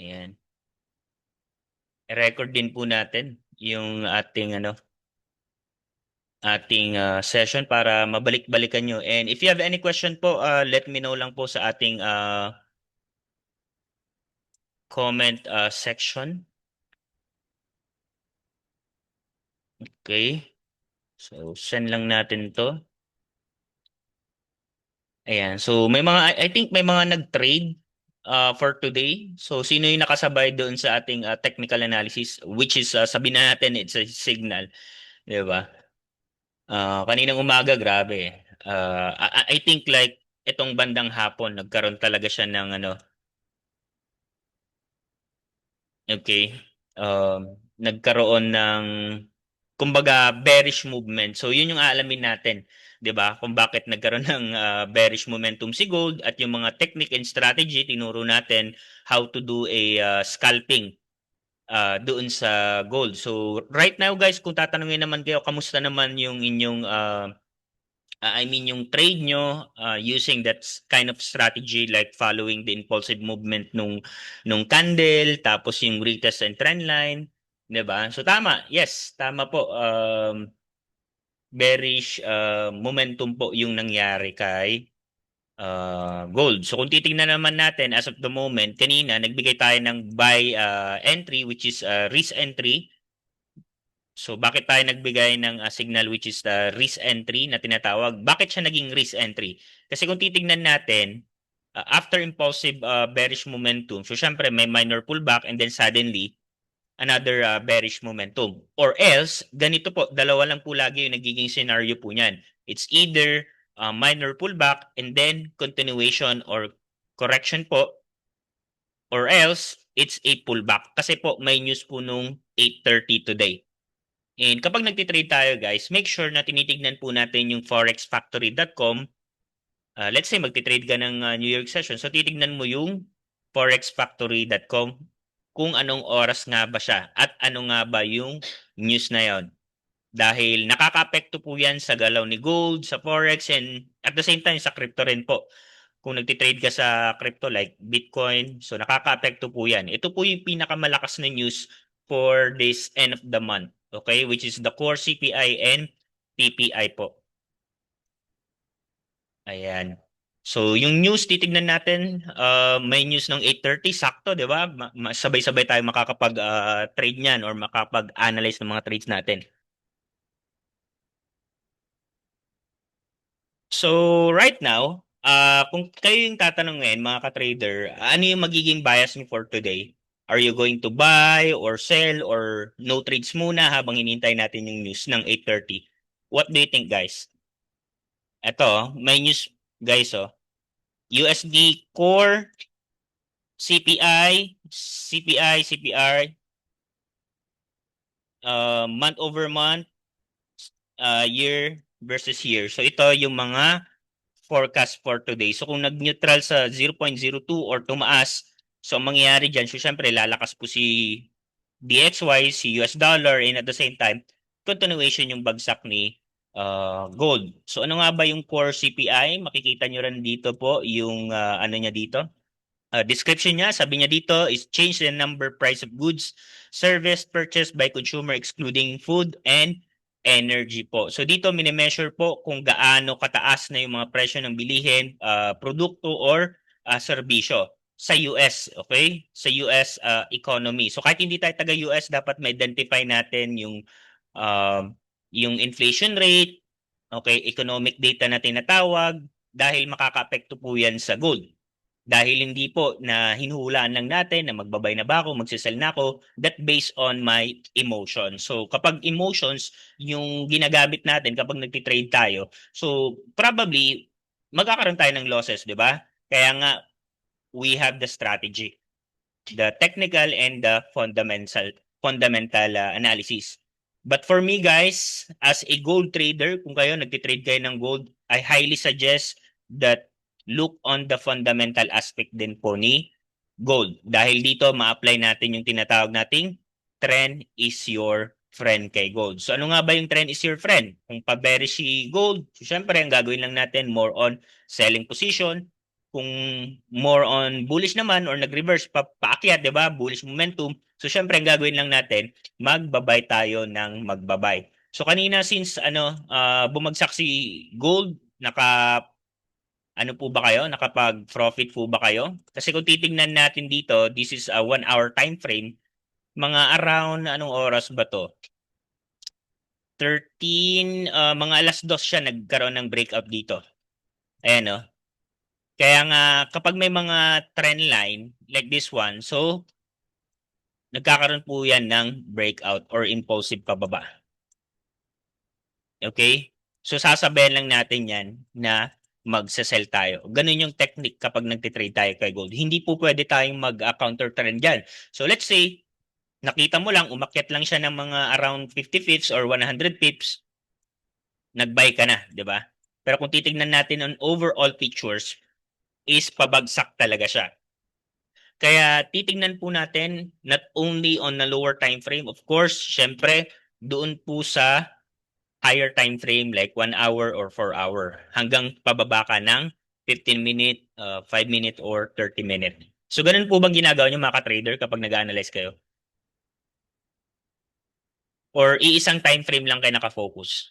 Ayan. I-record din po natin yung ating session para mabalik-balikan nyo. And if you have any question po, let me know lang po sa ating comment section. Okay. So, send lang natin to. Ayan. So, I think may mga nag-trade for today. So, sino yung nakasabay doon sa ating technical analysis, which is, sabihin na natin, it's a signal. Di ba? Kaninang umaga, grabe. I think like itong bandang hapon, nagkaroon talaga siya ng okay, nagkaroon ng kumbaga bearish movement. So yun yung aalamin natin, 'di ba? Kung bakit nagkaroon ng bearish momentum si gold at yung mga technique and strategy tinuro natin how to do a scalping doon sa gold. So right now guys, kung tatanungin naman kayo kamusta naman yung inyong I mean yung trade nyo using kind of strategy like following the impulsive movement nung candle tapos yung retest and trend line, 'di ba? So tama. Yes, tama po. Bearish momentum po yung nangyari kay gold. So kung titingnan naman natin as of the moment, kanina nagbigay tayo ng buy entry which is risk entry. So bakit tayo nagbigay ng signal which is the risk entry na tinatawag? Bakit siya naging risk entry? Kasi kung titingnan natin, after impulsive bearish momentum, so syempre may minor pullback and then suddenly another bearish momentum. Or else, ganito po, dalawa lang po lagi yung nagiging scenario po niyan. It's either minor pullback and then continuation or correction po, or else it's a pullback. Kasi po may news po nung 8:30 today. And kapag nagtitrade tayo guys, make sure na tinitignan po natin yung forexfactory.com. Let's say magtitrade ka ng New York session. So titignan mo yung forexfactory.com kung anong oras nga ba siya at ano nga ba yung news na yon. Dahil nakaka-apekto po yan sa galaw ni gold, sa forex, and at the same time sa crypto rin po. Kung nagtitrade ka sa crypto like Bitcoin, so nakaka-apekto po yan. Ito po yung pinakamalakas na news for this end of the month. Okay? Which is the core CPI and PPI po. Ayan. So, yung news, titignan natin, may news ng 8:30, sakto, di ba? Sabay-sabay tayo makakapag-trade niyan or makapag-analyze ng mga trades natin. So, right now, kung kayo yung tatanungin, mga ka-trader, ano yung magiging bias niyo for today? Are you going to buy or sell or no trades muna habang hinintay natin yung news ng 8:30? What do you think, guys? Ito, may news, guys, oh. USD Core, CPR, month over month, year versus year. So ito yung mga forecast for today. So kung nag-neutral sa 0.02 or tumaas, so ang mangyayari dyan, so syempre lalakas po si DXY, si US dollar, and at the same time, continuation yung bagsak ni gold. So ano nga ba yung core CPI? Makikita nyo rin dito po yung ano niya dito. Description niya, sabi niya dito is change the number price of goods, service purchased by consumer excluding food and energy po. So dito mini-measure po kung gaano kataas na yung mga presyo ng bilihin, produkto or serbisyo sa US, okay? Sa US economy. So kahit hindi tayo taga US, dapat ma-identify natin yung inflation rate, okay, economic data na tinatawag dahil makakaapekto po yan sa gold. Dahil hindi po na hinuhulaan lang natin na magbabay na ba ako, magsisell na ako, that based on my emotion. So kapag emotions yung ginagamit natin kapag nagtitrade tayo, so probably magkakaroon tayo ng losses, di ba? Kaya nga, we have the strategy, the technical and the fundamental analysis. But for me guys, as a gold trader, kung kayo nagtitrade kayo ng gold, I highly suggest that look on the fundamental aspect din po ni gold. Dahil dito ma-apply natin yung tinatawag nating trend is your friend kay gold. So ano nga ba yung trend is your friend? Kung pa-bearish si gold, so syempre ang gagawin lang natin more on selling position. Kung more on bullish naman or nag-reverse paakyat, 'di ba? Bullish momentum. So syempre ang gagawin lang natin, magbabay tayo ng magbabay. So kanina since bumagsak si gold, ano po ba kayo? Nakapag-profit po ba kayo? Kasi kung titingnan natin dito, this is a 1 hour time frame. Mga around anong oras ba to? 13, mga alas 2 siya nagkaroon ng breakout dito. Ayan, no? Kaya nga, kapag may mga trend line like this one, so nagkakaroon po yan ng breakout or impulsive pababa. Okay? So sasabayan lang natin yan na magsa-sell tayo. Ganun yung technique kapag nagtitrade tayo kay gold. Hindi po pwede tayong mag-counter trend dyan. So let's say, nakita mo lang, umakyat lang siya ng mga around 50 pips or 100 pips, nag-buy ka na, di ba? Pero kung titignan natin on overall pictures, is pabagsak talaga siya. Kaya titignan po natin not only on the lower time frame, of course, syempre, doon po sa higher time frame like 1 hour or 4 hour hanggang pababa ka ng 15 minute, 5 minute or 30 minute. So ganun po bang ginagawa niyo mga ka-trader kapag nag-analyze kayo? Or iisang time frame lang kayo nakafocus?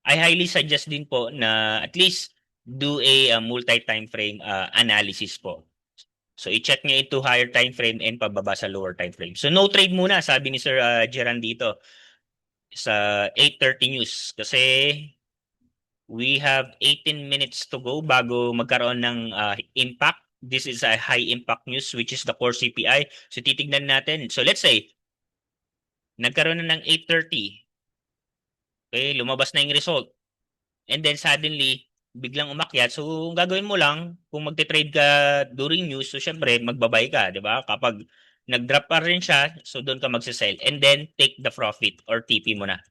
I highly suggest din po na at least do a multi-time frame analysis po. So i-check niyo into higher time frame and pababa sa lower time frame. So no trade muna, sabi ni Sir Geran dito sa 8:30 news kasi we have 18 minutes to go bago magkaroon ng impact. This is a high impact news which is the core CPI. So titignan natin. So let's say nagkaroon na ng 8:30. Okay, lumabas na yung result. And then suddenly biglang umakyat. So gagawin mo lang kung magte-trade ka during news, so syempre magbabay ka, 'di ba? Kapag nag-drop pa rin siya, so doon ka magse-sell and then take the profit or TP mo na.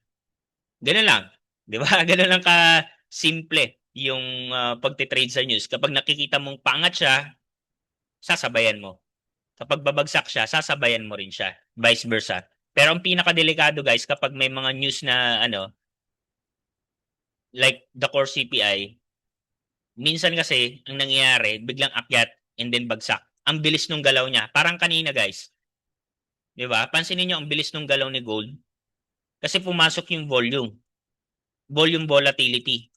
Ganun lang. 'Di ba? Ganun lang ka simple yung pagte-trade sa news. Kapag nakikita mong pangat siya, sasabayan mo. Kapag babagsak siya, sasabayan mo rin siya. Vice versa. Pero ang pinakadelikado guys, kapag may mga news na like the core CPI, minsan kasi ang nangyayari, biglang akyat and then bagsak. Ang bilis nung galaw niya. Parang kanina guys. 'Di ba? Pansinin niyo ang bilis nung galaw ni gold kasi pumasok yung volume. Volume volatility.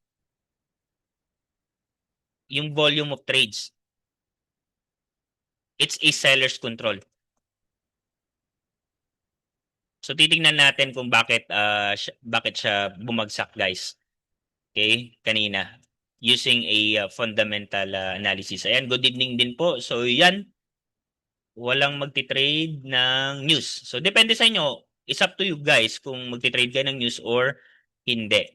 Yung volume of trades. It's a seller's control. So titingnan natin kung bakit siya bumagsak, guys. Okay? Kanina using a fundamental analysis. Ayan, good evening din po. So yan, walang magti-trade ng news. So depende sa inyo. It's up to you guys kung magti-trade kayo ng news or hindi.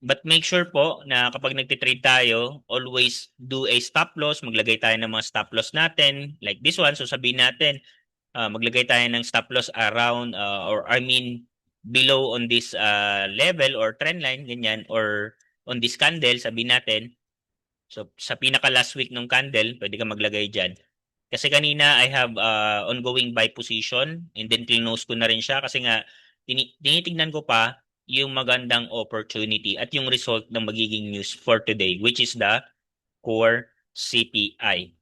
But make sure po na kapag nagtitrade tayo, always do a stop loss. Maglagay tayo ng mga stop loss natin. Like this one, so sabihin natin, maglagay tayo ng stop loss around or I mean below on this level or trend line, ganyan, or on this candle, sabihin natin. So sa pinaka last week ng candle, pwede ka maglagay dyan. Kasi kanina I have ongoing buy position and then close ko na rin siya kasi nga tinitignan ko pa yung magandang opportunity at yung result ng magiging news for today which is the core CPI.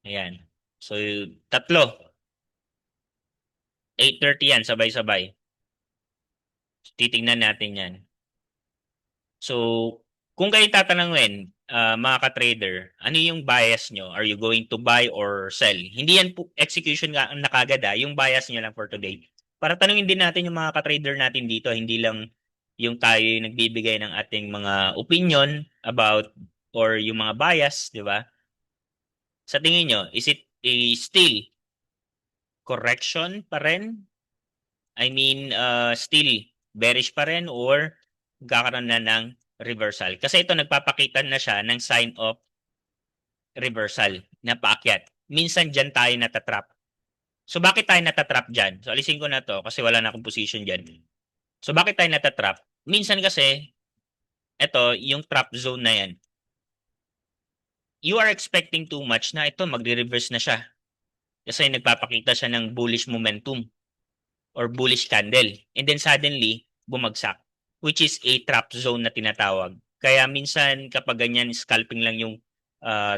Ayan. So tatlo. 8:30 yan, sabay-sabay. Titingnan natin yan. So, kung kayo tatanungin, mga ka-trader, ano yung bias nyo? Are you going to buy or sell? Hindi yan po execution nga na kagad yung bias nyo lang for today. Para tanungin din natin yung mga ka-trader natin dito, hindi lang yung tayo yung nagbibigay ng ating mga opinion about or yung mga bias, di ba? Sa tingin nyo, is it a still correction pa rin? I mean, still bearish pa rin or magkakaroon na ng reversal? Kasi ito nagpapakita na siya ng sign of reversal na paakyat. Minsan dyan tayo natatrap. So bakit tayo natatrap dyan? So alisin ko na to kasi wala na akong position dyan. So bakit tayo natatrap? Minsan kasi, ito, yung trap zone na yan. You are expecting too much na ito, magre-reverse na siya. Kasi nagpapakita siya ng bullish momentum or bullish candle. And then suddenly, bumagsak. Which is a trap zone na tinatawag. Kaya minsan kapag ganyan, scalping lang yung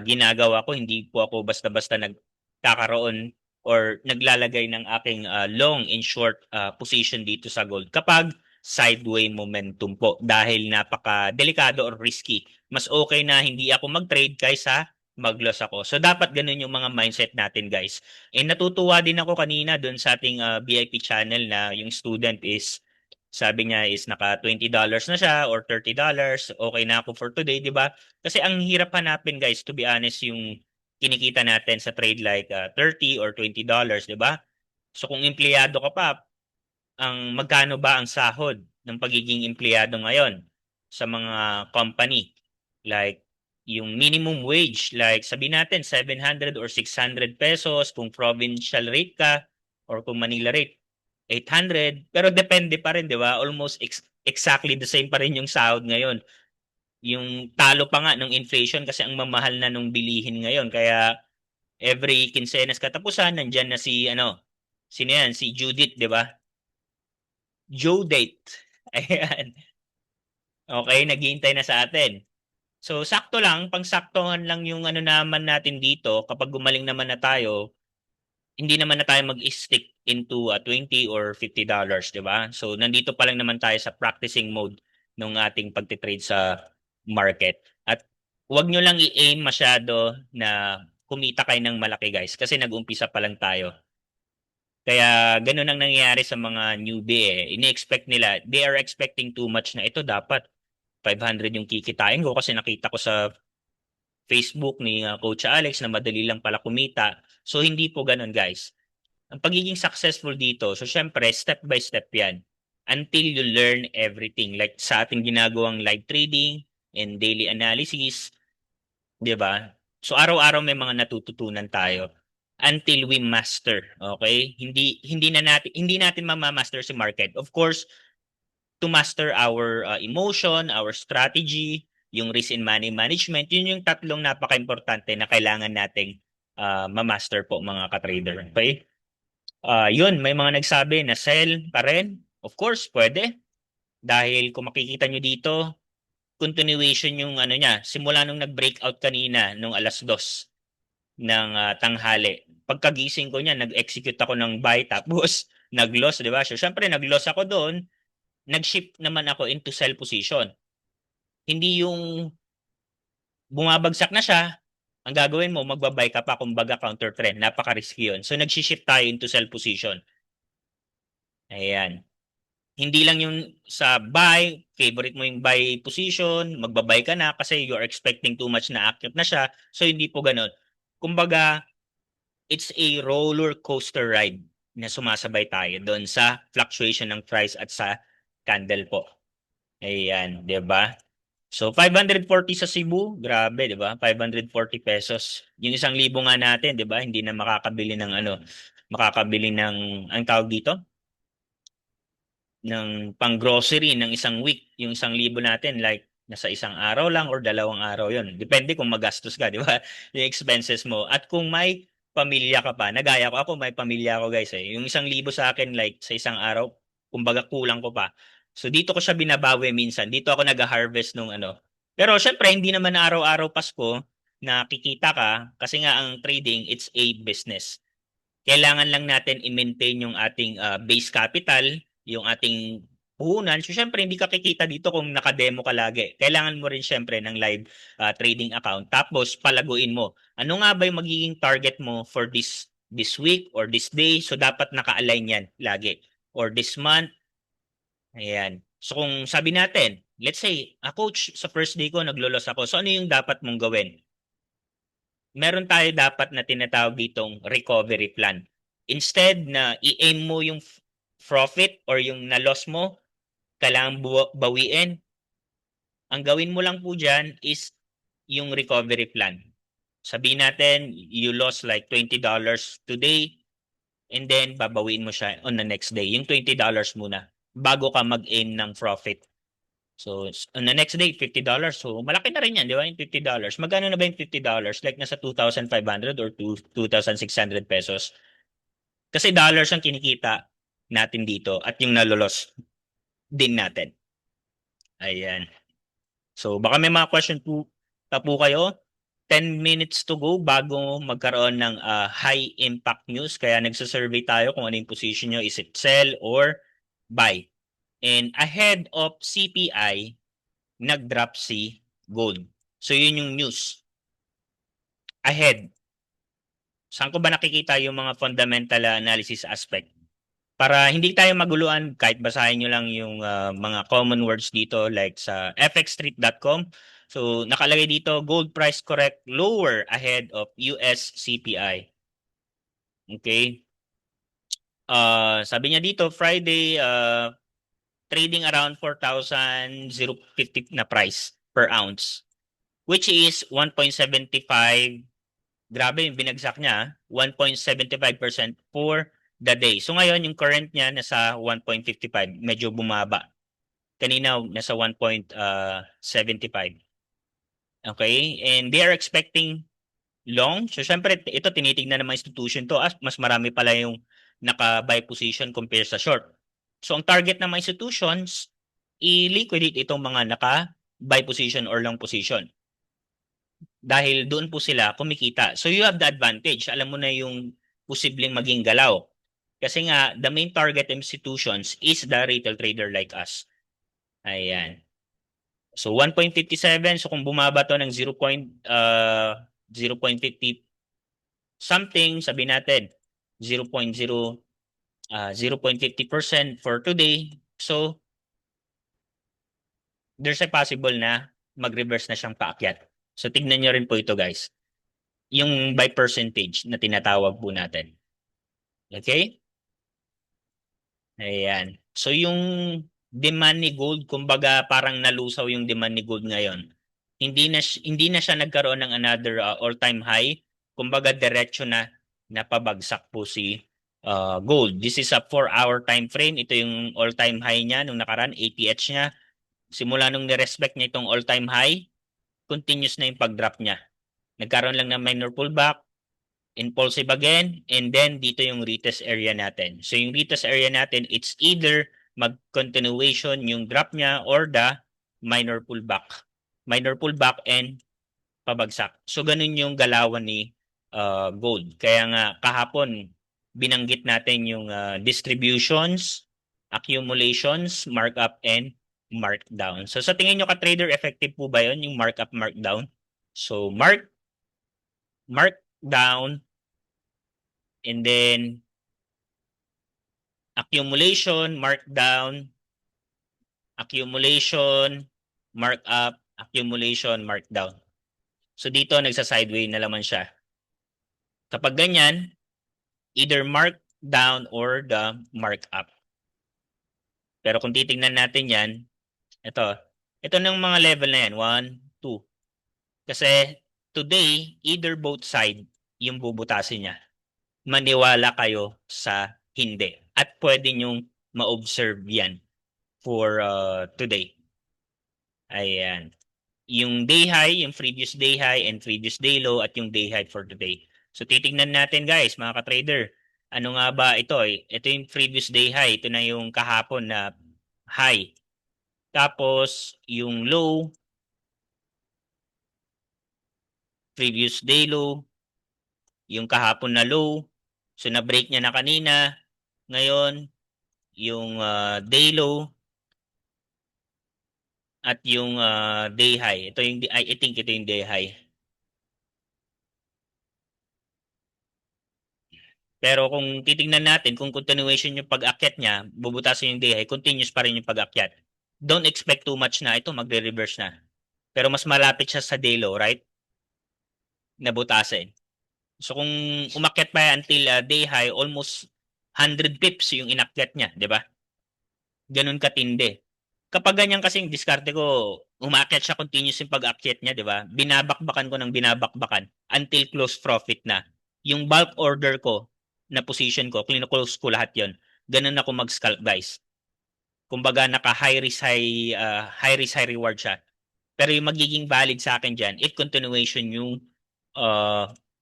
ginagawa ko. Hindi po ako basta-basta nagkakaroon or naglalagay ng aking long and short position dito sa gold kapag sideway momentum po dahil napaka-delikado or risky. Mas okay na hindi ako mag-trade kaysa mag-loss ako. So dapat ganun yung mga mindset natin, guys. And natutuwa din ako kanina doon sa ating VIP channel na yung student is sabi niya is naka $20 na siya or $30. Okay na ako for today, 'di ba? Kasi ang hirap hanapin, guys, to be honest, yung kinikita natin sa trade like 30 or $20, 'di ba? So kung empleyado ka pa, ang magkano ba ang sahod ng pagiging empleyado ngayon sa mga company? Like yung minimum wage, like sabi natin 700 or 600 pesos kung provincial rate ka or kung Manila rate 800, pero depende pa rin, 'di ba? Almost exactly the same pa rin yung sahod ngayon. Yung talo pa nga ng inflation kasi ang mamahal na nung bilihin ngayon. Kaya every kinsenas katapusan nandiyan na si sino yan? Si Judith, 'di ba? Due date. Ayan. Okay, naghihintay na sa atin. So sakto lang, pangsaktuhan lang yung naman natin dito kapag gumaling naman na tayo, hindi naman na tayo mag-stick into 20 or $50, 'di ba? So nandito pa lang naman tayo sa practicing mode ng ating pagtitrade sa market. At huwag nyo lang i-aim masyado na kumita kayo ng malaki, guys, kasi nag-umpisa pa lang tayo. Kaya ganun ang nangyayari sa mga newbie eh. Ini-expect nila, they are expecting too much na ito dapat 500 yung kikitain ko kasi nakita ko sa Facebook ni Coach Alex na madali lang pala kumita. So hindi po ganun, guys. Ang pagiging successful dito, so syempre, step by step yan. Until you learn everything. Like sa ating ginagawang live trading and daily analysis, di ba? So araw-araw may mga natututunan tayo until we master, okay? Hindi natin mamamaster si market. Of course, to master our emotion, our strategy, yung risk and money management, yun yung tatlong napaka-importante na kailangan nating ma-master po mga ka-trader. Okay? Yun, may mga nagsabi na sell pa rin. Of course, pwede. Dahil kung makikita nyo dito, continuation yung niya, simula nung nag-breakout kanina, nung alas 2 ng tanghali. Pagkagising ko niya, nag-execute ako ng buy tapos nag-loss, di ba? So, syempre, nag-loss ako doon, nag-shift naman ako into sell position. Hindi yung bumabagsak na siya, ang gagawin mo, magbabay ka pa, kumbaga counter trend. Napaka-risky yun. So, nag-shift tayo into sell position. Ayan. Hindi lang yung sa buy, favorite mo yung buy position, magbabay ka na kasi you're expecting too much na active na siya. So, hindi po ganun. Kumbaga, it's a roller coaster ride na sumasabay tayo doon sa fluctuation ng price at sa candle po. Ayan, 'di ba? So 540 sa Cebu, grabe, 'di ba? 540 pesos. Yung 1,000 nga natin, 'di ba? Hindi na makakabili ng makakabili ng ang tawag dito ng pang-grocery ng isang week. Yung 1,000 natin, like, nasa isang araw lang or 2 araw yon. Depende kung magastos ka, di ba? Yung expenses mo. At kung may pamilya ka pa, nagaya ko, ako may pamilya ko, guys eh. Yung 1,000 sa akin, like, sa isang araw, kumbaga kulang ko pa. So dito ko siya binabawi minsan. Dito ako nag-harvest nung Pero syempre, hindi naman araw-araw Pasko nakikita ka kasi nga ang trading, it's a business. Kailangan lang natin i-maintain yung ating base capital, yung ating puhunan. So, syempre, hindi ka kikita dito kung nakademo ka lagi. Kailangan mo rin syempre ng live trading account. Tapos, palaguin mo. Ano nga ba yung magiging target mo for this week or this day? So, dapat naka-align yan lagi. Or this month. Ayan. So, kung sabi natin, let's say, coach, sa first day ko, naglolos ako. So, ano yung dapat mong gawin? Meron tayo dapat na tinatawag ditong recovery plan. Instead na i-aim mo yung profit or yung na-loss mo, kailangan bawiin. Ang gawin mo lang po dyan is yung recovery plan. Sabihin natin, you lost like $20 today, and then babawiin mo siya on the next day. Yung $20 muna, bago ka mag-aim ng profit. So, on the next day, $50. So, malaki na rin yan, di ba? Yung $50. Magkano na ba yung $50? Like, nasa 2,500 or 2,600 pesos. Kasi dollars ang kinikita natin dito at yung nalolos din natin. Ayan. So, baka may mga question po, kayo. 10 minutes to go bago magkaroon ng high impact news. Kaya nagsasurvey tayo kung ano yung position nyo. Is it sell or buy? And ahead of CPI, nag-drop si gold. So yun yung news. Ahead. Saan ko ba nakikita yung mga fundamental analysis aspect? Para hindi tayo maguluhan, kahit basahin nyo lang yung mga common words dito like sa fxstreet.com. So nakalagay dito, gold price correct lower ahead of US CPI. Okay? Sabi niya dito, Friday, trading around 4,050 na price per ounce, which is 1.75. Grabe yung binagsak niya, 1.75% for the day. So ngayon, yung current niya nasa 1.55, medyo bumaba. Kanina, nasa 1.75. Okay? And they are expecting long. So syempre, ito tinitignan ng mga institution to. Mas marami pala yung naka-buy position compared sa short. So ang target ng mga institutions, i-liquidate itong mga naka-buy position or long position. Dahil doon po sila kumikita. So you have the advantage. Alam mo na yung posibleng maging galaw. Kasi nga, the main target institutions is the retail trader like us. Ayan. So 1.57. So kung bumaba to ng 0.50 something, sabi natin 0.50% for today. So there's a possible na mag-reverse na siyang paakyat. So tignan nyo rin po ito guys. Yung by percentage na tinatawag po natin. Okay? Ayan. So yung demand ni gold, kumbaga parang nalusaw yung demand ni gold ngayon. Hindi na siya nagkaroon ng another all-time high. Kumbaga diretso na napabagsak po si gold. This is a 4-hour time frame. Ito yung all-time high niya nung nakaraan, ATH niya. Simula nung ni-respect niya itong all-time high, continuous na yung pag-drop niya. Nagkaroon lang ng minor pullback, impulsive again, and then dito yung retest area natin. So yung retest area natin, it's either mag-continuation yung drop niya or the minor pullback. Minor pullback and pabagsak. So ganun yung galawan ni gold. Kaya nga kahapon, binanggit natin yung distributions, accumulations, markup, and markdown. So sa tingin nyo ka-trader, effective po ba yun, yung markup, markdown? So markdown, and then accumulation, markdown, accumulation, markup, accumulation, markdown. So dito nagsa-sideway na naman siya. Kapag ganyan, either markdown or the markup. Pero kung titingnan natin yan, ito ng mga level na yan, 1, 2. Kasi today, either both side yung bubutasin niya. Maniwala kayo sa hindi. At pwede nyong ma-observe yan for today. Ayan. Yung day high, yung previous day high and previous day low at yung day high for today. So titignan natin guys, mga ka-trader. Ano nga ba ito? Ito yung previous day high. Ito na yung kahapon na high. Tapos yung low, previous day low, yung kahapon na low. So na-break niya na kanina. Ngayon, yung day low at yung day high. Ito yung I think ito yung day high. Pero kung titingnan natin, kung continuation yung pag-akyat niya, bubutasin yung day high, continuous pa rin yung pag-akyat. Don't expect too much na ito, magre-reverse na. Pero mas malapit siya sa day low, right? Nabutasin. So kung umakyat pa until day high, almost 100 pips yung inakyat niya, di ba? Ganun katindi. Kapag ganyan kasing diskarte ko, umakyat siya continuous yung pag-akyat niya, di ba? Binabakbakan ko ng binabakbakan until close profit na. Yung bulk order ko na position ko, close ko lahat yon. Ganun ako mag-scalp, guys. Kumbaga, naka high risk, high reward siya. Pero yung magiging valid sa akin dyan, if continuation yung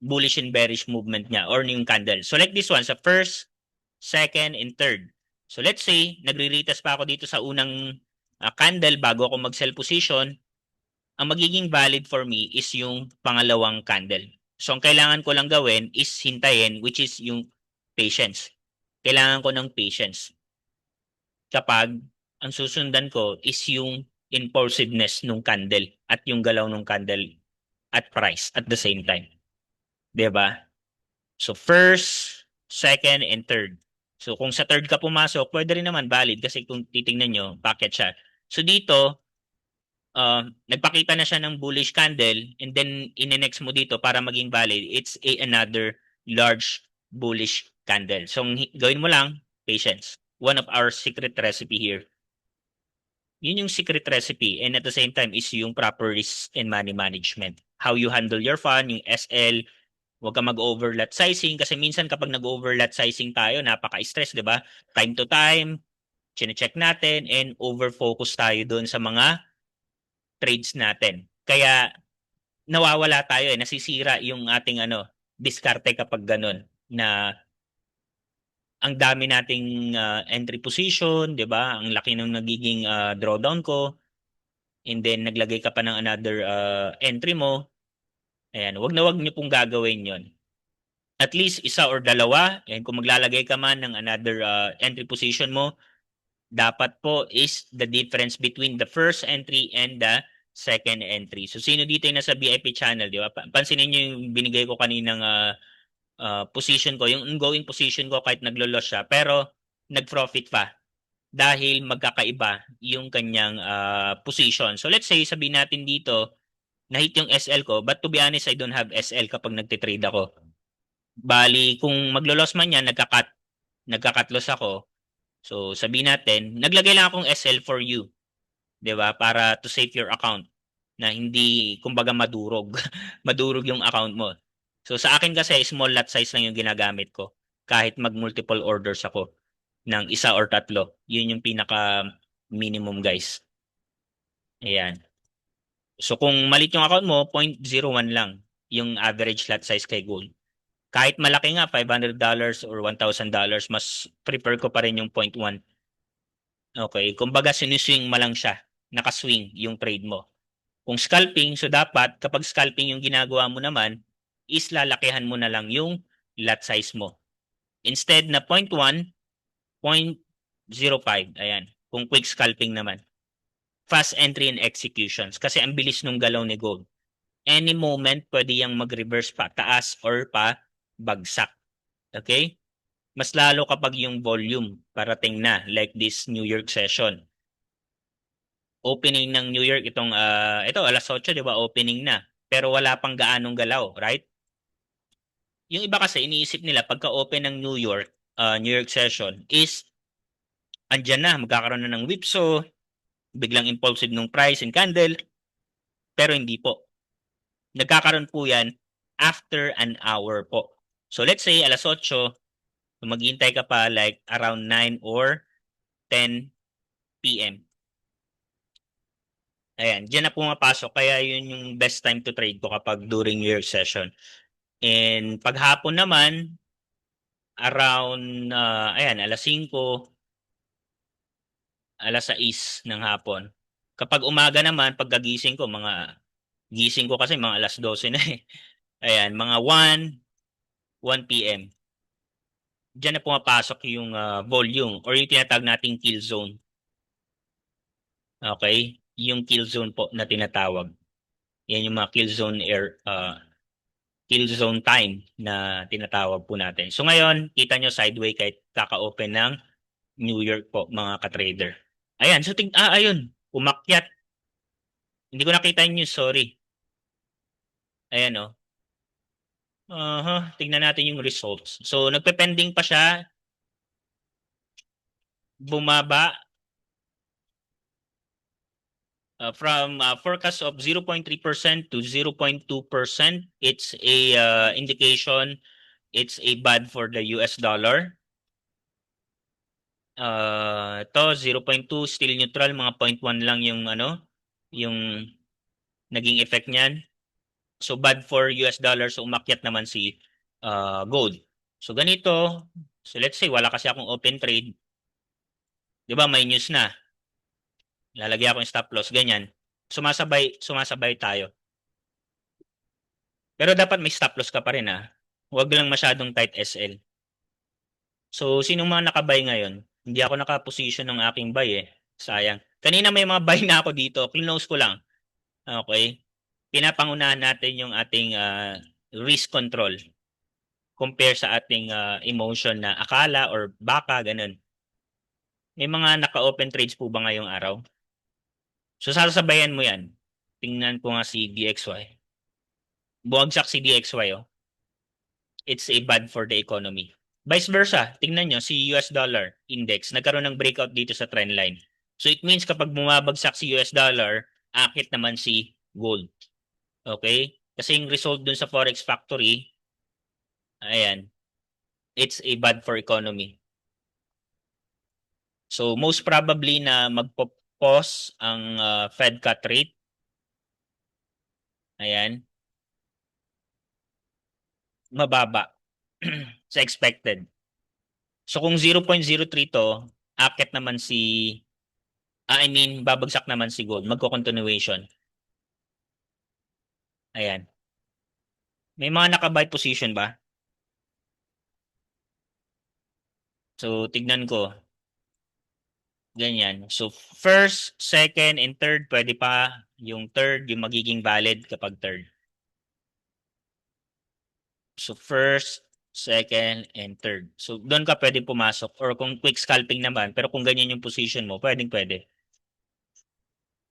bullish and bearish movement niya or yung candle. So like this one, sa first, second, and third. So let's say, nagre-retest pa ako dito sa unang candle bago ako mag-sell position. ang magiging valid for me is yung pangalawang candle. So, ang kailangan ko lang gawin is hintayin, which is yung patience. Kailangan ko ng patience. Kapag ang susundan ko is yung impulsiveness nung candle at yung galaw nung candle at price at the same time. 'Di ba? So, first, second, and third. So, kung sa third ka pumasok, pwede rin naman valid kasi kung titingnan nyo, packet siya. So, dito, nagpakita na siya ng bullish candle and then in-next mo dito para maging valid, it's another large bullish candle. So, ang gawin mo lang, patience. One of our secret recipe here. Yun yung secret recipe and at the same time is yung proper risk and money management. How you handle your fund, yung SL, huwag ka mag-overlot sizing kasi minsan kapag nag-overlot sizing tayo, napaka-stress, di ba? Time to time, chine-check natin and over-focus tayo doon sa mga trades natin. Kaya nawawala tayo nasisira yung ating diskarte kapag ganun na ang dami nating entry position, 'di ba? Ang laki ng nagiging drawdown ko and then naglagay ka pa ng another entry mo. Ayan, wag na wag niyo pong gagawin 'yon. At least isa or dalawa, and kung maglalagay ka man ng another entry position mo, dapat po is the difference between the first entry and the second entry. So sino dito yung nasa VIP channel, di ba? Pansinin niyo yung binigay ko kaninang position ko, yung ongoing position ko kahit naglo-loss siya, pero nag-profit pa dahil magkakaiba yung kanyang position. So let's say sabihin natin dito na-hit yung SL ko, but to be honest, I don't have SL kapag nagtitrade ako. Bali, kung maglo-loss man yan, nagka-cut loss ako. So, sabihin natin, naglagay lang akong SL for you. 'Di ba? Para to save your account na hindi, kumbaga, madurog. Madurog yung account mo. So, sa akin kasi, small lot size lang yung ginagamit ko. Kahit mag-multiple orders ako ng isa or tatlo. Yun yung pinaka minimum, guys. Ayan. So, kung malit yung account mo, 0.01 lang yung average lot size kay gold. Kahit malaki nga, $500 or $1,000, mas prefer ko pa rin yung 0.1. Okay, kumbaga siniswing mo lang siya, nakaswing yung trade mo. Kung scalping, so dapat kapag scalping yung ginagawa mo naman, is lalakihan mo na lang yung lot size mo. Instead na 0.1, 0.05. Ayan, kung quick scalping naman. Fast entry and executions kasi ang bilis nung galaw ni gold. Any moment, pwede yang mag-reverse pa taas or pa bagsak. Okay? Mas lalo kapag yung volume parating na, like this New York session. Opening ng New York ito alas 8, 'di ba? Opening na. Pero wala pang gaanong galaw, right? Yung iba kasi iniisip nila pagka-open ng New York session is andyan na, magkakaroon na ng whipsaw, biglang impulsive nung price and candle. Pero hindi po. Nagkakaroon po 'yan after an hour po. So let's say alas 8, maghihintay ka pa like around 9 or 10 p.m. Ayan, diyan na pumapasok. Kaya yun yung best time to trade ko kapag during New York session. And paghapon naman, around, ayan, alas 5, alas 6 ng hapon. Kapag umaga naman, pagkagising ko, gising ko kasi mga alas 12 na eh. Ayan, mga 1 p.m. Diyan na pumapasok yung volume or yung tinatawag nating kill zone. Okay? Yung kill zone po na tinatawag. Yan yung mga kill zone time na tinatawag po natin. So ngayon, kita nyo sideway kahit kaka-open ng New York po, mga ka-trader. Ayan, so ayun, umakyat. Hindi ko nakita yung news, sorry. Ayan oh. Tingnan natin yung results. So nagpe-pending pa siya. Bumaba from forecast of 0.3% to 0.2%. It's a indication it's a bad for the US dollar. Ito 0.2 still neutral, mga 0.1 lang yung yung naging effect niyan. So bad for US dollar, so umakyat naman si gold. So ganito, so let's say wala kasi akong open trade. 'Di ba may news na. Lalagay ako ng stop loss ganyan. sumasabay tayo. Pero dapat may stop loss ka pa rin ah. Huwag lang masyadong tight SL. So, sinong mga nakabay ngayon? Hindi ako nakaposition ng aking buy eh. Sayang. Kanina may mga buy na ako dito. Close ko lang. Okay. Pinapangunahan natin yung ating risk control compare sa ating emotion na akala or baka, ganun. May mga naka-open trades po ba ngayong araw? So, sasabayan mo yan. Tingnan ko nga si DXY. Buwagsak si DXY, oh. It's a bad for the economy. Vice versa, tingnan nyo si US dollar index, nagkaroon ng breakout dito sa trend line. So it means kapag bumabagsak si US dollar, akit naman si gold. Okay? Kasi yung result dun sa Forex Factory, ayan, it's a bad for economy. So most probably na magpo-pause ang Fed cut rate. Ayan. Mababa sa expected. So kung 0.03 to, akit naman si babagsak naman si gold. Magko-continuation. Ayan. May mga naka-buy position ba? So, tignan ko. Ganyan. So, first, second, and third, pwede pa. Yung third, yung magiging valid kapag third. So, first, second, and third. So, doon ka pwede pumasok. Or kung quick scalping naman, pero kung ganyan yung position mo, pwede.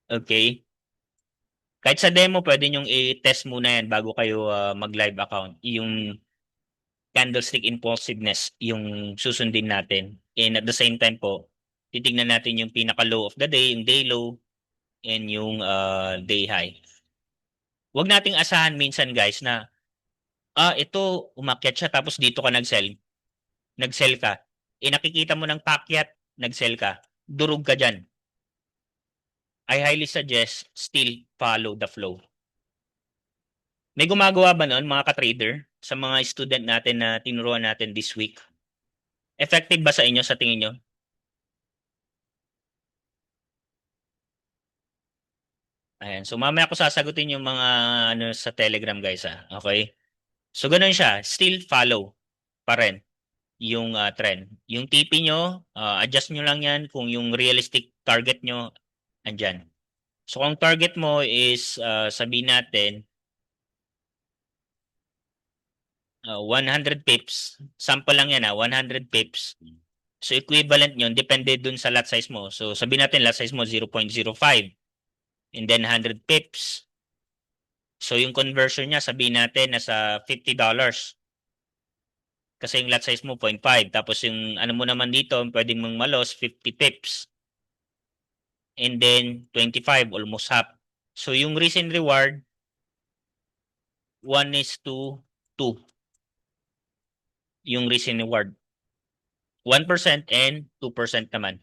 Okay? Kahit sa demo, pwede nyong i-test muna yan bago kayo mag-live account. Yung candlestick impulsiveness yung susundin natin. And at the same time po, titignan natin yung pinaka-low of the day, yung day low, and yung day high. Huwag nating asahan minsan guys na, ito, umakyat siya tapos dito ka nag-sell. Nag-sell ka. Nakikita mo ng pakyat, nag-sell ka. Durog ka dyan. I highly suggest still follow the flow. May gumagawa ba noon mga ka-trader sa mga student natin na tinuruan natin this week? Effective ba sa inyo sa tingin nyo? Ayan. So, mamaya ko sasagutin yung mga ano sa Telegram, guys, ah. Okay? So, ganun siya. Still follow pa rin yung trend. Yung TP nyo, adjust nyo lang yan kung yung realistic target nyo, andyan. So, kung target mo is, sabihin natin, 100 pips. Sample lang yan, 100 pips. So, equivalent nyo, depende dun sa lot size mo. So, sabihin natin, lot size mo 0.05. And then, 100 pips. So, yung conversion niya, sabihin natin, nasa $50. Kasi yung lot size mo, 0.5. Tapos yung ano mo naman dito, pwedeng mong malos, 50 pips. And then, 25, almost half. So, yung risk and reward, 1:2. Yung risk and reward. 1% and 2% naman.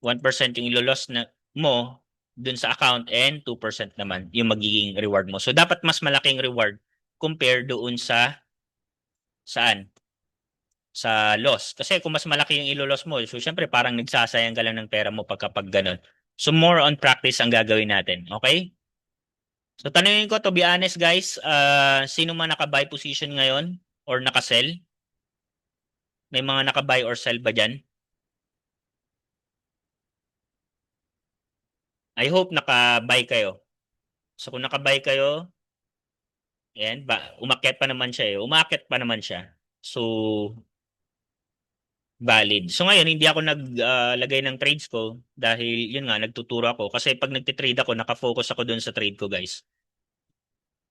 1% yung ilolos na mo dun sa account and 2% naman yung magiging reward mo. So, dapat mas malaking reward compare doon sa saan? Sa loss. Kasi kung mas malaki yung ilo-loss mo, so syempre parang nagsasayang ka lang ng pera mo pagkapag ganun. So more on practice ang gagawin natin. Okay? So tanungin ko, to be honest guys, sino man naka-buy position ngayon or naka-sell? May mga naka-buy or sell ba dyan? I hope naka-buy kayo. So kung naka-buy kayo, ayan, umakyat pa naman siya eh. Umakyat pa naman siya. So, valid. So ngayon, hindi ako naglagay ng trades ko dahil yun nga, nagtuturo ako. Kasi pag nagtitrade ako, nakafocus ako dun sa trade ko, guys.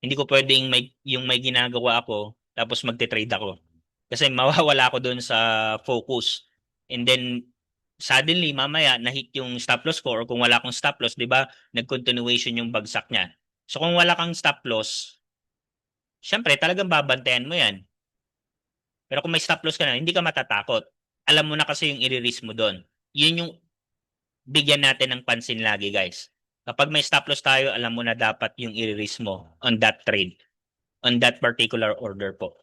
Hindi ko pwedeng yung may ginagawa ako, tapos magtitrade ako. Kasi mawawala ako dun sa focus. And then, suddenly, mamaya, na-hit yung stop loss ko or kung wala akong stop loss, di ba, nag-continuation yung bagsak niya. So kung wala kang stop loss, syempre, talagang babantayan mo yan. Pero kung may stop loss ka na, hindi ka matatakot. Alam mo na kasi yung i-risk mo doon. Yun yung bigyan natin ng pansin lagi, guys. Kapag may stop loss tayo, alam mo na dapat yung i-risk mo on that trade, on that particular order po.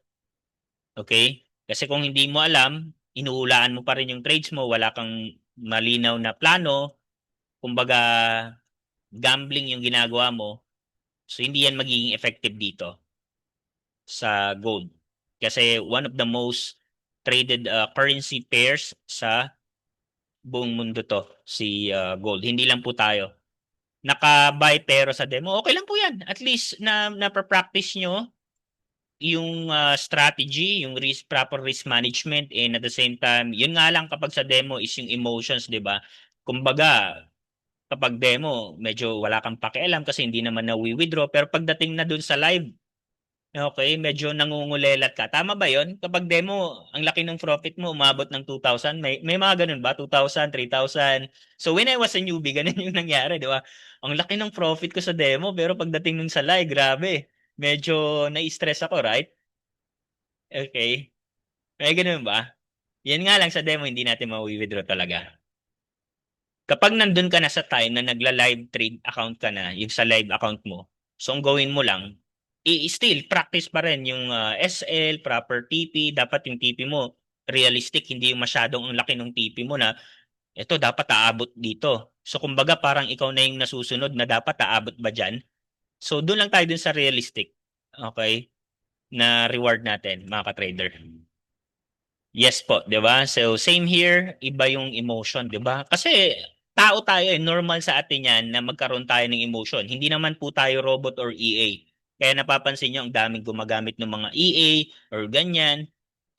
Okay? Kasi kung hindi mo alam, inuulaan mo pa rin yung trades mo, wala kang malinaw na plano, kumbaga, gambling yung ginagawa mo, so hindi yan magiging effective dito sa gold. Kasi one of the most traded currency pairs sa buong mundo to, si gold. Hindi lang po tayo. Naka-buy pero sa demo, okay lang po yan. At least na-practice nyo yung strategy, yung proper risk management, and at the same time, yun nga lang kapag sa demo is yung emotions, di ba? Kumbaga, kapag demo, medyo wala kang pakialam kasi hindi naman na-withdraw. Pero pagdating na dun sa live, okay, medyo nangungulelat ka. Tama ba yon? Kapag demo, ang laki ng profit mo, umabot ng 2,000. May mga ganun ba? 2,000, 3,000. So when I was a newbie, ganun yung nangyari, di ba? Ang laki ng profit ko sa demo, pero pagdating nun sa live, grabe. Medyo na-stress ako, right? Okay. May ganun ba? Yan nga lang sa demo, hindi natin ma-withdraw talaga. Kapag nandun ka na sa time na nagla-live trade account ka na, yung sa live account mo, so ang gawin mo lang, still practice pa rin yung SL, proper TP, dapat yung TP mo realistic, hindi yung masyadong ang laki ng TP mo na ito dapat aabot dito. So kumbaga parang ikaw na yung nasusunod na dapat aabot ba dyan? So doon lang tayo dun sa realistic, okay, na reward natin mga ka-trader. Yes po, 'di ba? So same here, iba yung emotion, 'di ba? Kasi tao tayo eh, normal sa atin 'yan na magkaroon tayo ng emotion. Hindi naman po tayo robot or EA. Kaya napapansin niyo ang daming gumagamit ng mga EA or ganyan.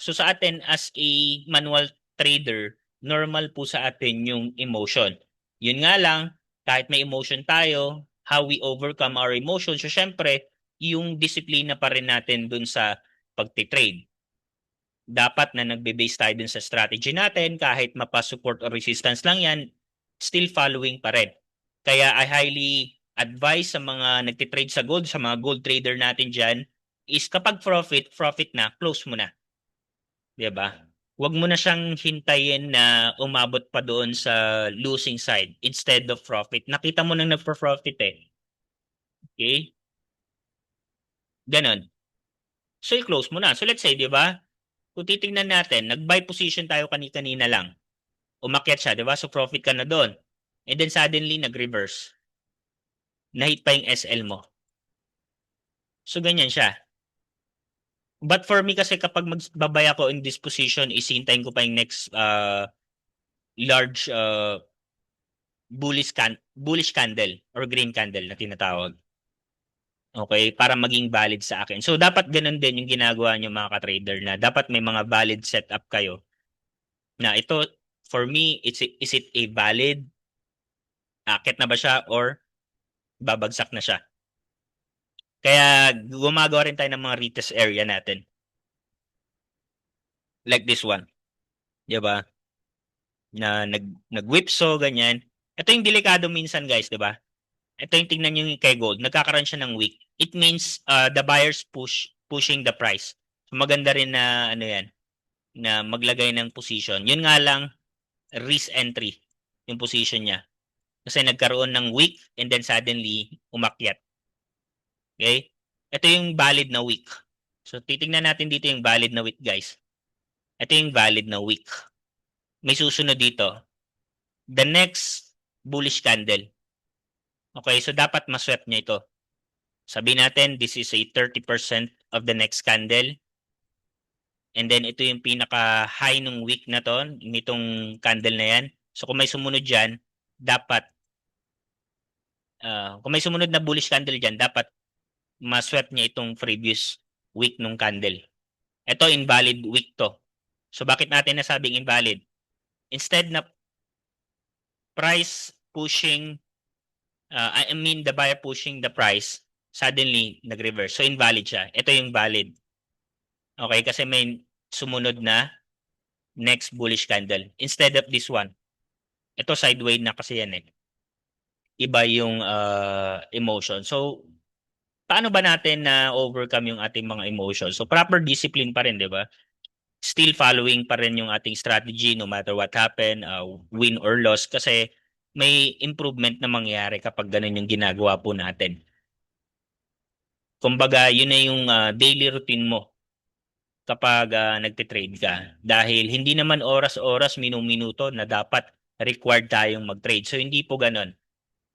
So sa atin as a manual trader, normal po sa atin yung emotion. Yun nga lang, kahit may emotion tayo, how we overcome our emotion. So syempre, yung disiplina pa rin natin dun sa pagtitrade dapat na nagbe-base tayo dun sa strategy natin, kahit mapa-support or resistance lang yan, still following pa rin. Kaya I highly advise sa mga nagtitrade sa gold, sa mga gold trader natin dyan, is kapag profit na, close mo na. 'Di ba? Huwag mo na siyang hintayin na umabot pa doon sa losing side instead of profit. Nakita mo nang nagpo-profit eh. Okay? Ganon. So, i-close mo na. So, let's say, di ba? Kung titingnan natin, nag-buy position tayo kanina lang. Umakyat siya, di ba? So profit ka na doon. And then suddenly, nag-reverse. Na-hit pa yung SL mo. So ganyan siya. But for me kasi kapag magbabay ako in this position, isintayin ko pa yung next large bullish candle or green candle na tinatawag. Okay, para maging valid sa akin. So dapat ganun din yung ginagawa niyo mga ka-trader na dapat may mga valid setup kayo na ito for me is it a valid akit na ba siya or babagsak na siya. Kaya gumagawa rin tayo ng mga retest area natin. Like this one. Di ba? Na nag-whipsaw, ganyan. Ito yung delikado minsan guys, di ba? Ito yung tingnan nyo kay gold. Nagkakaroon siya ng wick. It means the buyers pushing the price. So maganda rin na ano yan, na maglagay ng position. Yun nga lang, risk entry yung position niya. Kasi nagkaroon ng wick and then suddenly umakyat. Okay? Ito yung valid na wick. So titingnan natin dito yung valid na wick guys. Ito yung valid na wick. May susunod dito. The next bullish candle. Okay, so dapat maswep niya ito. Sabi natin, this is a 30% of the next candle. And then ito yung pinaka-high ng wick na to, nitong candle na yan. So kung may sumunod dyan, dapat, kung may sumunod na bullish candle dyan, dapat maswep niya itong previous wick ng candle. Ito, invalid wick to. So bakit natin nasabing invalid? Instead na price pushing, I mean the buyer pushing the price, suddenly nag-reverse. So invalid siya. Ito yung valid. Okay, kasi may sumunod na next bullish candle. Instead of this one. Ito sideways na kasi yan eh. Iba yung emotion. So, paano ba natin na overcome yung ating mga emotions? So, proper discipline pa rin, di ba? Still following pa rin yung ating strategy no matter what happen, win or loss, kasi may improvement na mangyayari kapag ganun yung ginagawa po natin. Kumbaga, yun na yung daily routine mo kapag nagtitrade ka. Dahil hindi naman oras-oras, minuto na dapat required tayong mag-trade. So, hindi po ganun.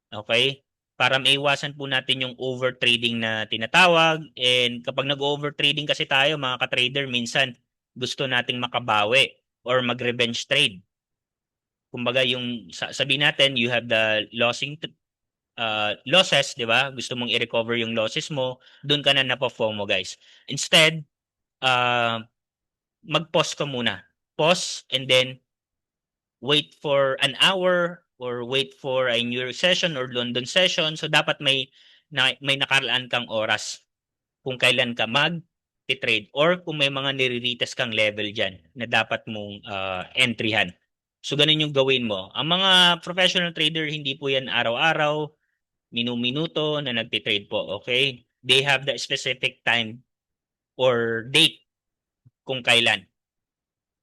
Okay? para maiwasan po natin yung overtrading na tinatawag. And kapag nag-overtrading kasi tayo, mga ka-trader, minsan gusto nating makabawi or mag-revenge trade. Kumbaga yung sabihin natin, you have the losses, di ba? Gusto mong i-recover yung losses mo, doon ka na napo-FOMO, guys. Instead, uh, mag-pause ka muna. Pause and then wait for an hour or wait for a New York session or London session. So dapat may nakalaan kang oras kung kailan ka mag-trade or kung may mga nire-retest kang level dyan na dapat mong entryhan. So ganun yung gawin mo. Ang mga professional trader, hindi po yan araw-araw, minu-minuto na nagtitrade po, okay? They have the specific time or date kung kailan.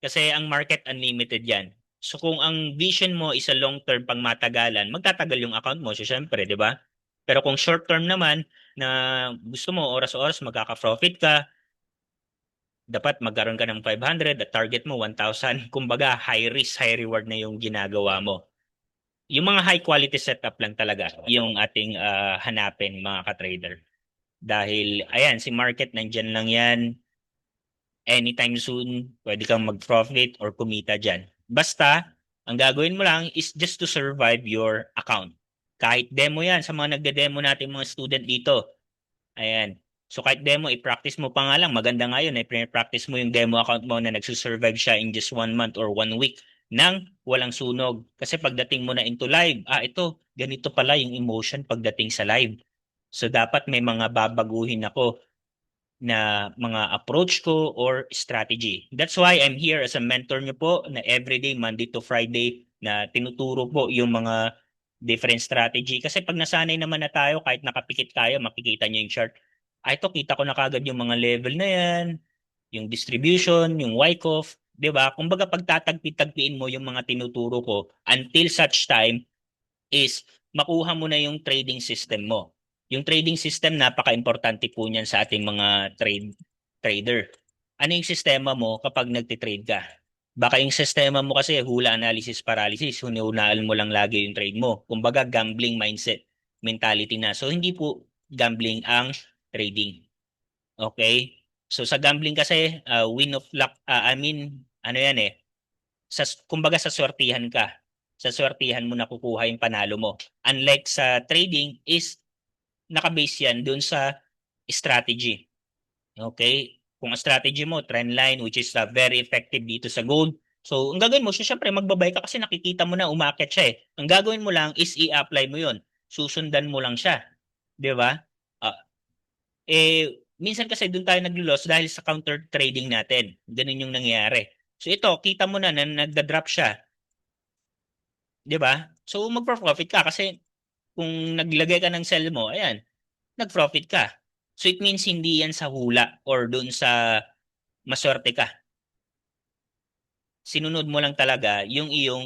Kasi ang market unlimited yan. So kung ang vision mo is a long term pang matagalan, magtatagal yung account mo, so syempre, di ba? Pero kung short term naman na gusto mo oras-oras magkaka-profit ka, dapat magkaroon ka ng 500 at target mo 1,000. Kumbaga, high risk, high reward na yung ginagawa mo. Yung mga high quality setup lang talaga yung ating hanapin mga ka-trader. Dahil ayan, si market nandyan lang yan, anytime soon, pwede kang mag-profit or kumita dyan. Basta, ang gagawin mo lang is just to survive your account. Kahit demo yan, sa mga nagde-demo natin mga student dito. Ayan. So kahit demo, i-practice mo pa nga lang. Maganda nga yun, practice mo yung demo account mo na nagsusurvive siya in just 1 month or 1 week nang walang sunog. Kasi pagdating mo na into live, ito, ganito pala yung emotion pagdating sa live. So dapat may mga babaguhin ako na mga approach ko or strategy. That's why I'm here as a mentor nyo po na everyday, Monday to Friday, na tinuturo po yung mga different strategy. Kasi pag nasanay naman na tayo, kahit nakapikit tayo, makikita nyo yung chart. Ito, kita ko na kagad yung mga level na yan, yung distribution, yung Wyckoff, di ba? Kumbaga pagtatagpi-tagpiin mo yung mga tinuturo ko until such time is makuha mo na yung trading system mo. Yung trading system, napaka-importante po niyan sa ating mga trader. Ano yung sistema mo kapag nagtitrade ka? Baka yung sistema mo kasi hula analysis paralysis, hunuhulaan mo lang lagi yung trade mo. Kumbaga gambling mindset, mentality na. So hindi po gambling ang trading. Okay? So sa gambling kasi, win of luck, ano yan kumbaga sa swertihan ka. Sa swertihan mo nakukuha yung panalo mo. Unlike sa trading is nakabase yan dun sa strategy. Okay? Kung ang strategy mo, trend line, which is very effective dito sa gold. So, ang gagawin mo, syempre magbabay ka kasi nakikita mo na umakyat siya eh. Ang gagawin mo lang is i-apply mo yon. Susundan mo lang siya. Di ba? Ah, minsan kasi doon tayo naglo-loss dahil sa counter trading natin. Ganun yung nangyayari. So ito, kita mo na nagda-drop siya. 'Di ba? So magpo-profit ka kasi kung naglagay ka ng sell mo, ayan, nag-profit ka. So it means hindi yan sa hula or doon sa maswerte ka. Sinunod mo lang talaga yung iyong